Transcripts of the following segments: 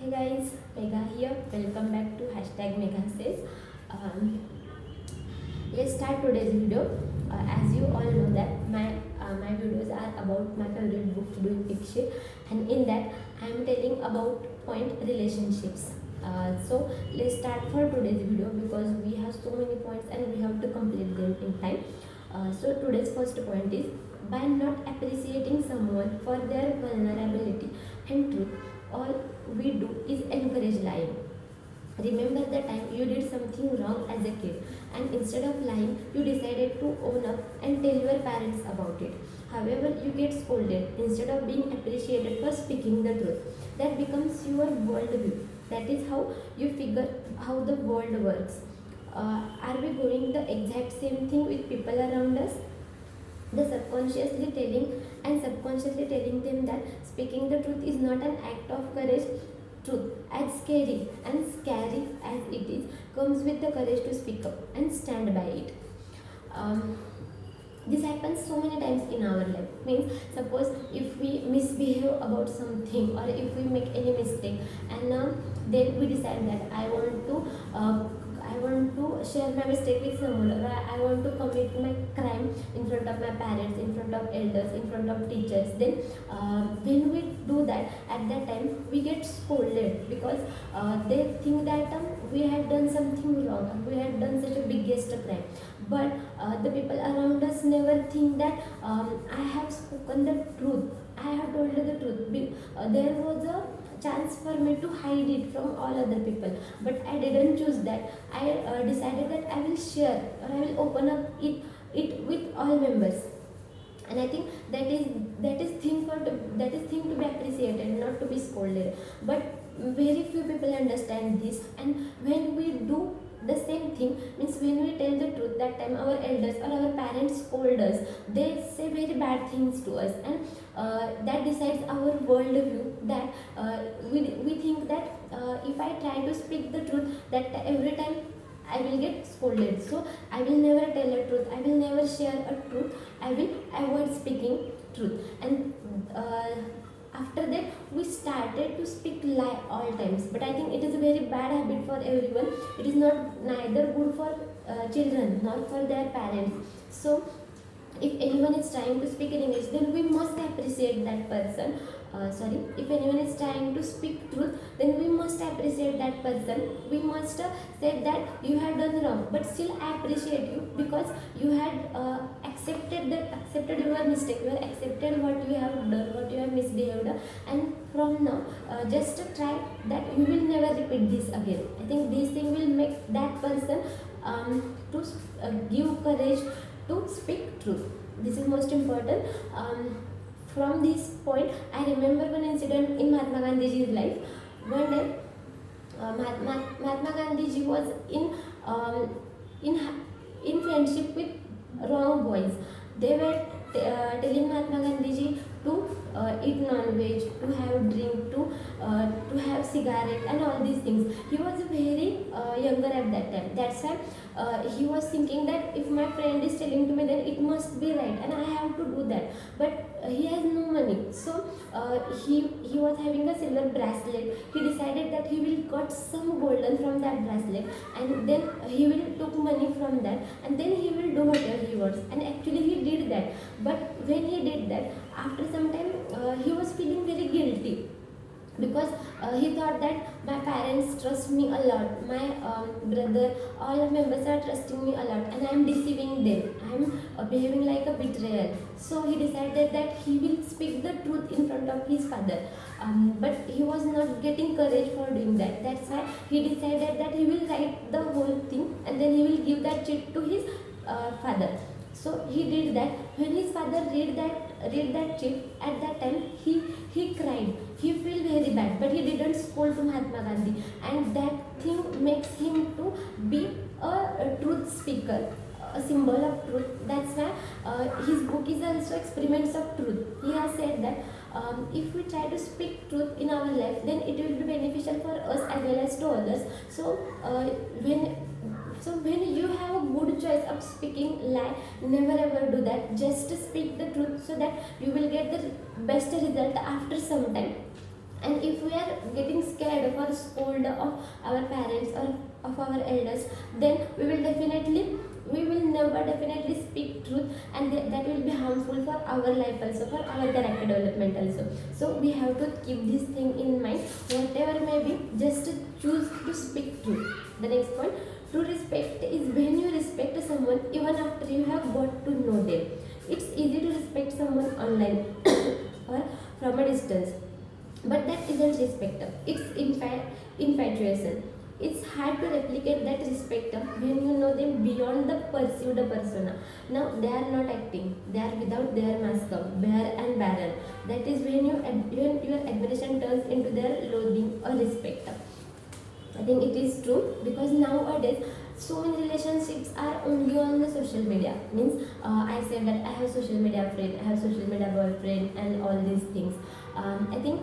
Hey guys, Megha here. Welcome back to hashtag Megha Says. Um, let's start today's video. As you all know that my videos are about my favorite book doing fiction, and in that I am telling about point relationships. So let's start for today's video because we have so many points and we have to complete them in time. So today's first point is by not appreciating someone for their vulnerability and truth, all we do is encourage lying. Remember the time you did something wrong as a kid, and instead of lying, you decided to own up and tell your parents about it. However, you get scolded instead of being appreciated for speaking the truth. That becomes your worldview. That is how you figure how the world works. Are we going the exact same thing with people around us? The subconsciously telling them that speaking the truth is not an act of courage. Truth, as scary as it is, comes with the courage to speak up and stand by it. um, this happens so many times in our life. Means suppose if we misbehave about something or if we make any mistake, and then we decide that I want to share my mistake with someone, or I want to commit my crime in front of my parents, in front of elders, in front of teachers. Then when we do that, at that time we get scolded because they think that we had done something wrong, we had done such a biggest crime. But the people around us never think that I have spoken the truth, I have told the truth. There was a chance for me to hide it from all other people, but I didn't choose that. I decided that I will share, or I will open up it with all members. And I think that is thing to be appreciated, not to be scolded. But very few people understand this, and when we do the same thing, means when we tell the truth, that time our elders or our parents scold us, they say very bad things to us, and that decides our worldview. That we think that if I try to speak the truth, that every time I will get scolded. So I will never tell a truth. I will never share a truth. I will avoid speaking truth. And after that, we started to speak lie all times. But I think it is a very bad habit for everyone. It is not neither good for children nor for their parents. So if anyone is trying to speak in English, then we must appreciate that person. If anyone is trying to speak truth, then we must appreciate that person. We must say that you had done wrong, but still I appreciate you because you had accepted your mistake, you have accepted what you have done, what you have misbehaved, and from now, just try that you will never repeat this again. I think this thing will make that person to give courage to speak truth. This is most important. From this point, I remember one incident in Mahatma Gandhi's life. One day, Mahatma Gandhi was in in friendship with wrong boys. They were telling Mahatma Gandhi to eat non-veg, to have drink, to have cigarette and all these things. He was very younger at that time. That's why he was thinking that if my friend is telling to me, then it must be right, and I have to do that. But he has no money, so he was having a silver bracelet. He decided that he will cut some golden from that bracelet, and then he will took money from that, and then he will do whatever he wants. And actually he did that. But when he did that, after some time, he was feeling very guilty because he thought that my parents trust me a lot, my brother, all members are trusting me a lot, and I am deceiving them, I am behaving like a betrayer. So he decided that he will speak the truth in front of his father. But he was not getting courage for doing that. That's why he decided that he will write the whole thing, and then he will give that check to his father. So he did that. When his father read that check, at that time he cried. He felt very bad, but he didn't scold to Mahatma Gandhi, and that thing makes him to be a truth speaker, a symbol of truth. That's why his book is also Experiments of Truth. He has said that if we try to speak truth in our life, then it will be beneficial for us as well as to others. So when you have a good choice of speaking lie, never ever do that. Just speak the truth so that you will get the best result after some time. And if we are getting scared or scolded of our parents or of our elders, then we will never definitely speak truth, and that will be harmful for our life also, for our character development also. So we have to keep this thing in mind. Whatever may be, just choose to speak truth. The next point, true respect is when you respect someone even after you have got to know them. It's easy to respect someone online or from a distance, but that isn't respect. It's in fact infatuation. It's hard to replicate that respect when you know them beyond the perceived persona. Now they are not acting; they are without their mask, bare and barren. That is when when your admiration turns into their loathing or respect. I think it is true, because nowadays so many relationships are only on the social media. Means I said that I have social media friend, I have social media boyfriend, and all these things. I think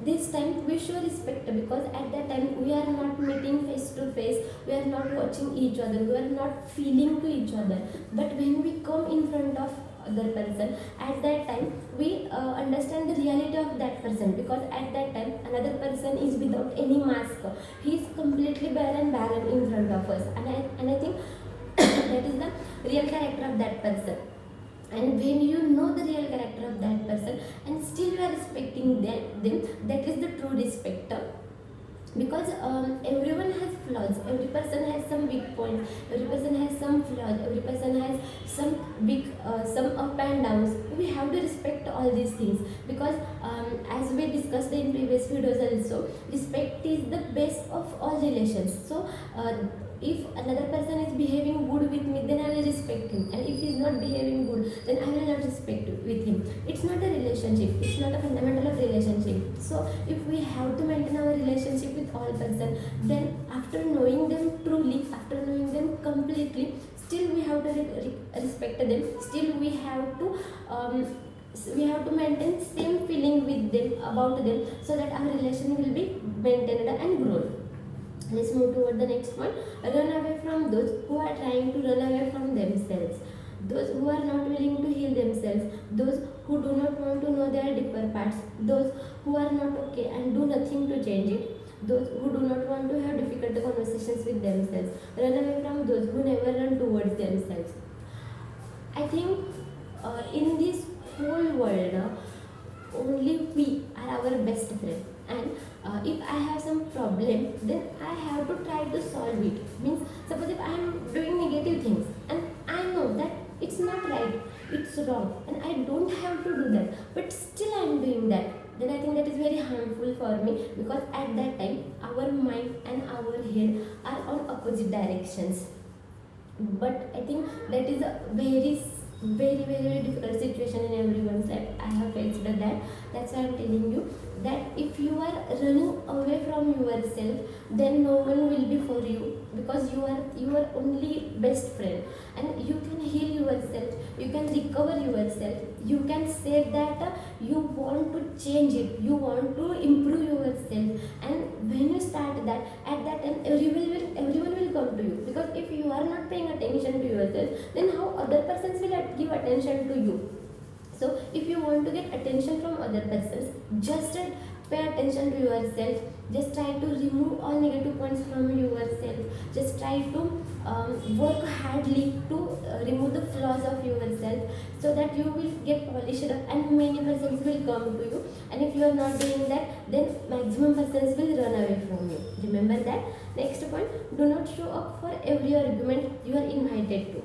this time we show respect, because at that time we are not meeting face to face, we are not watching each other, we are not feeling to each other. But when we come in front of other person, at that time we understand the reality of that person, because at that time another person is without any mask, he is completely bare and barren in front of us, and I think that is the real character of that person. And when you know the real character of that person and still you are respecting them, that is the true respect. Because everyone has flaws, every person has some weak points, every person has some flaws, every person has some big some up and downs. We have to respect all these things, because as we discussed in previous videos also, respect is the base of all relations. So if another person is behaving good with me, then I will respect him, and if he is not behaving good, then I will not respect with him. It's not a relationship, it's not a fundamental of relationship. So if we have to maintain our relationship with all person, then after knowing them truly, after knowing them completely, still we have to respect them, still we have to maintain same feeling with them, about them, so that our relation will be maintained and grown. Let's move toward the next one. Run away from those who are trying to run away from themselves, those who are not willing to heal themselves, those who do not want to know their deeper parts, those who are not okay and do nothing to change it, those who do not want to have difficult conversations with themselves. Run away from those who never run towards themselves. I think in this whole world, only we are our best friend, and if I have some problem, then I have to try to solve it. Means suppose if I am doing negative things and I know that it's not right, it's wrong, and I don't have to do that, but still I am doing that, then I think that is very harmful for me, because at that time our mind and our head are on opposite directions. But I think that is a very difficult situation in everyone's life. I have faced that. That's why I'm telling you that if you are running away from yourself, then no one will be for you, because you are your only best friend, and you can heal yourself, you can recover yourself, you can say that you want to change it, you want to improve yourself. And when you start that, at that time everyone will come to you, because if you are not paying attention to yourself, then how other persons will give attention to you? So if you want to get attention from other persons, just pay attention to yourself. Just try to remove all negative points from yourself. Just try to work hardly to remove the flaws of yourself, so that you will get polished up and many persons will come to you. And if you are not doing that, then maximum persons will run away from you. Remember that. Next point, do not show up for every argument you are invited to.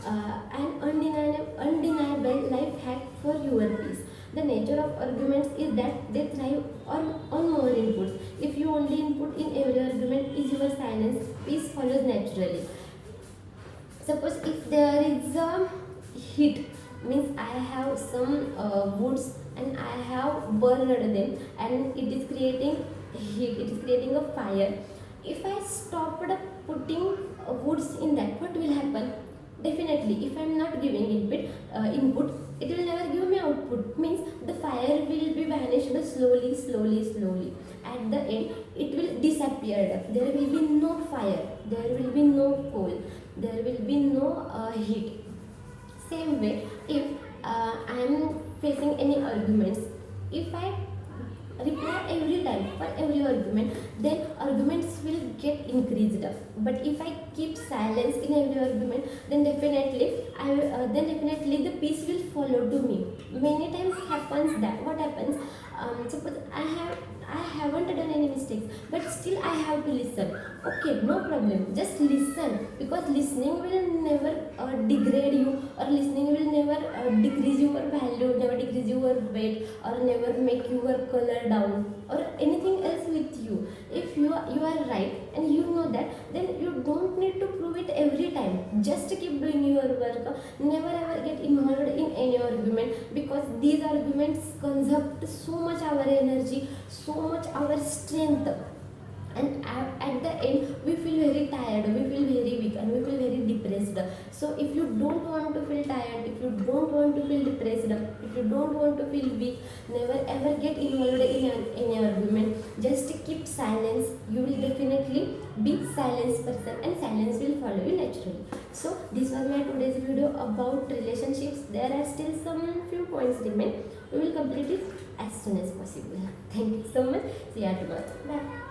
An undeniable life hack for your peace. The nature of arguments is that they thrive on more inputs. If you only input in every argument is your silence, peace follows naturally. Suppose if there is a heat, means I have some woods and I have burned them, and it is creating heat, it is creating a fire. If I stopped putting woods in that, what will happen? Definitely, if I am not giving input, it will never give me output. Means the fire will be vanished slowly. At the end, it will disappear. There will be no fire. There will be no coal. There will be no heat. Same way, if I am facing any arguments, if I reply every time for every argument, then arguments will get increased. But if I keep silence in every argument, then definitely then definitely the peace will follow to me. Many times happens that what happens, suppose I haven't done any mistakes, but still I have to listen. Okay, no problem, just listen, because listening will never degrade you, or listening will never decrease your value, never decrease your weight, or never make your color down, or anything else with you. If you are right and you know that, then you don't need to prove it every time. Just keep doing your work. Never ever get involved in any argument, because these arguments consume so much our energy, so much our strength, and at the end we feel very tired, we feel very weak, and we feel very depressed. So if you don't want to feel tired, if you don't want to feel depressed, if you don't want to feel weak, never ever get involved in any argument. Just keep silence. You will definitely be silence person, and silence will follow you naturally. So this was my today's video about relationships. There are still some few points remain. We will complete it as soon as possible. Thank you so much. See you tomorrow. Bye.